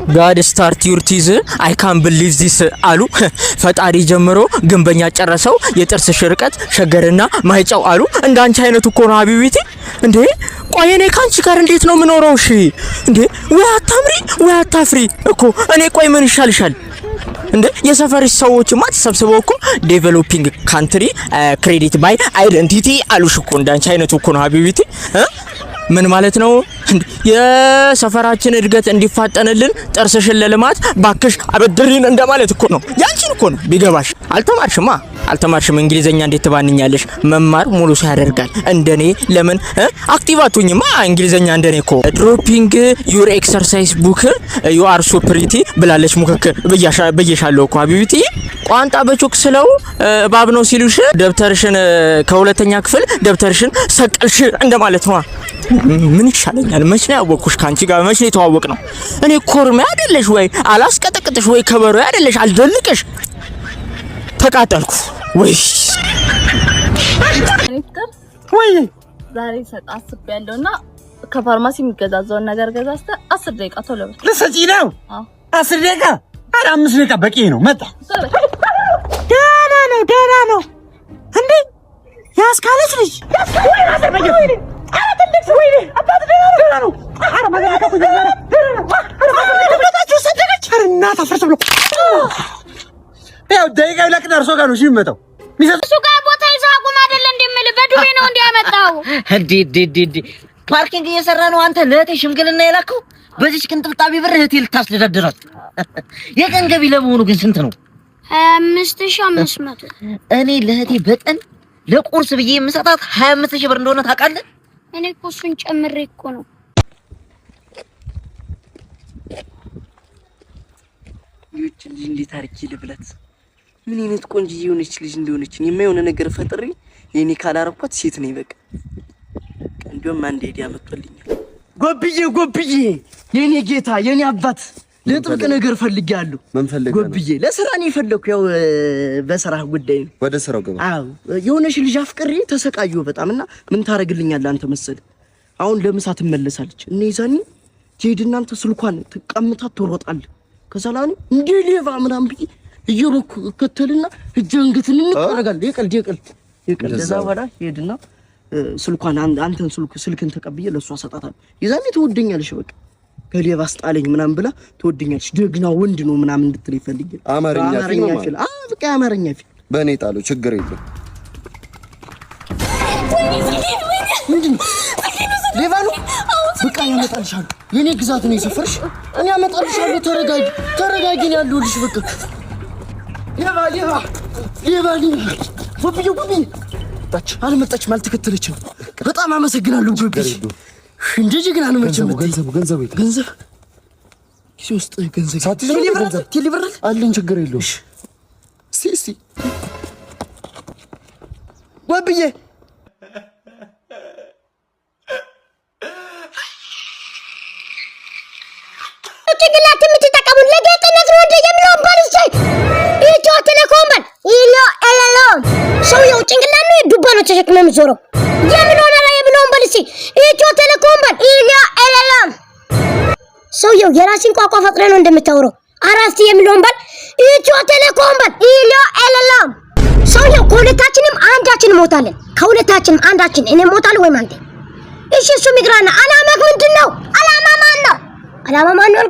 God start your tease I can't believe this አሉ ፈጣሪ ጀምሮ ግንበኛ ጨረሰው የጥርስ ሽርቀት ሸገርና ማይጫው አሉ እንዳንቺ አይነቱ እኮ ነው ሀቢቢቲ እንዴ ቆይ እኔ ካንቺ ጋር እንዴት ነው ምኖረው እሺ እንዴ ወይ አታምሪ ወይ አታፍሪ እኮ እኔ ቆይ ምን ይሻልሻል እንዴ የሰፈርሽ ሰዎች ማት ተሰብስበው እኮ ዴቨሎፒንግ ካንትሪ ክሬዲት ባይ አይደንቲቲ አሉሽ እኮ እንዳንቺ አይነቱ እኮ ነው ሀቢቢቲ ምን ማለት ነው የሰፈራችን እድገት እንዲፋጠንልን ጥርስሽን ለልማት ባክሽ አበድሪን እንደማለት እኮ ነው ያንቺን እኮ ነው ቢገባሽ አልተማርሽም እንግሊዘኛ እንዴት ተባንኛለሽ መማር ሙሉ ያደርጋል እንደኔ ለምን አክቲቭ አትሁኝማ እንግሊዘኛ እንደኔ እኮ ድሮፒንግ ዩር ኤክሰርሳይዝ ቡክ ዩ አር ሶ ፕሪቲ ብላለች ሙከክ በየሻለው እኮ ሀቢቢቲ ቋንጣ በቾክ ስለው ባብ ነው ሲሉሽ ደብተርሽን ከሁለተኛ ክፍል ደብተርሽን ሰቀልሽ እንደማለት ነው ምን ይሻለኛል መች ነው ያወቅኩሽ ካንቺ ጋር መች ነው የተዋወቅ ነው እኔ ኮርማ አይደለሽ ወይ አላስቀጠቅጥሽ ወይ ከበሮ አይደለሽ አልደልቅሽ ተቃጠልኩ ወይ ዛሬ ሰጣስብ ያለውና ከፋርማሲ የሚገዛዛው ነገር ገዛስተ 10 ደቂቃ ቶሎ በል ለሰጪ ነው 10 ደቂቃ አረ 5 ደቂቃ በቂ ነው መጣ ደህና ነው እንዴ ያስካለች ልጅ ያው ደቂቃ ይለቅ ደርሶ ጋር ነው ሲመጣው እሱ ጋር ቦታ ይዘህ አቁም አይደል እንደምልህ በዱቤ ነው እንዲያመጣው እንዴ ፓርኪንግ እየሰራ ነው አንተ ለእህቴ ሽምግልና የላከው በዚህ ቅንጥብጣቢ ብር እህቴ ልታስደዳድራት የቀን ገቢ ለመሆኑ ግን ስንት ነው 5500 እኔ ለእህቴ በቀን ለቁርስ ብዬ የምሰጣት 25000 ብር እንደሆነ ታውቃለህ እኔ እኮ እሱን ጨምሬ እኮ ነው ይቺ እንዴት አርኪ ልብለት ምን አይነት ቆንጆ የሆነች ልጅ እንደሆነች የማይሆነ ነገር ፈጥሪ የኔ ካላረኳት ሴት ነኝ በቃ እንደውም አንዴ ዲያ መጥቶልኛል ጎብዬ የኔ ጌታ የኔ አባት ለጥብቅ ነገር ፈልጊያለሁ ጎብዬ ለስራ ነው የፈለኩ ያው በስራ ጉዳይ ነው ወደ ስራው ገባ አው የሆነሽ ልጅ አፍቅሬ ተሰቃየሁ በጣምና ምን ታረግልኛለህ አንተ መሰል አሁን ለምሳ ትመለሳለች እኔ ይዛኒ ጄድና አንተ ስልኳን ተቀምጣ ትሮጣል ከሰላኒ እንዴ ሌባ ምናምን ብዬ እየሮኩ ከተልና እጀንግትን እንቀረጋል ይቀል ደዛ ወራ ሄድና ስልኳን አንተን ስልክን ተቀብዬ ለሷ ሰጣታል ይዛኒ ትወደኛለሽ በቃ ከሌባ አስጣለኝ ምናምን ብላ ትወደኛለሽ ደግና ወንድ ነው ምናምን እንድትል ይፈልግ አማርኛ ፊልም በቃ አማርኛ ፊልም በእኔ ጣሉ ችግር የለም ምንድነው ሌባ ነው በቃ ያመጣልሻል የኔ ግዛት ነው የሰፈርሽ እኔ ያመጣልሻለሁ ተረጋጊ ነው ያለውልሽ በቃ ሌባ ጎብዬ ታች አልመጣችም አልተከተለችም በጣም አመሰግናለሁ ጎብዬ እንደዚህ ግን አልመቸም ገንዘብ ኪስ ውስጥ ገንዘብ ሳትይዝ ቴሌብር አለኝ ችግር የለውም ሲሲ ጎብዬ ጭንቅላት የምትጠቀሙ ለጌጥነት ነው እንደ የሚለውን ባልሽ ኢትዮ ቴሌኮም ባል ኤለሎም ሰውየው ጭንቅላት ነው ዱባ ነው ተሸክመው የሚዞረው የሚለውን ላይ የሚለውን ባልሽ ኢትዮ ቴሌኮም ባል ኤለሎም ሰውየው የራስን ቋንቋ ፈጥረ ነው እንደምታወራው አራስቲ የሚለውን ባል ኢትዮ ቴሌኮም ባል ኤለሎም ሰውየው ከሁለታችንም አንዳችን ሞታለን ከሁለታችንም አንዳችን እኔ ሞታለሁ ወይ አንተ እሺ እሱ ሚግራና አላማክ ምንድነው አላማ ማን ነው አላማ ማን ነው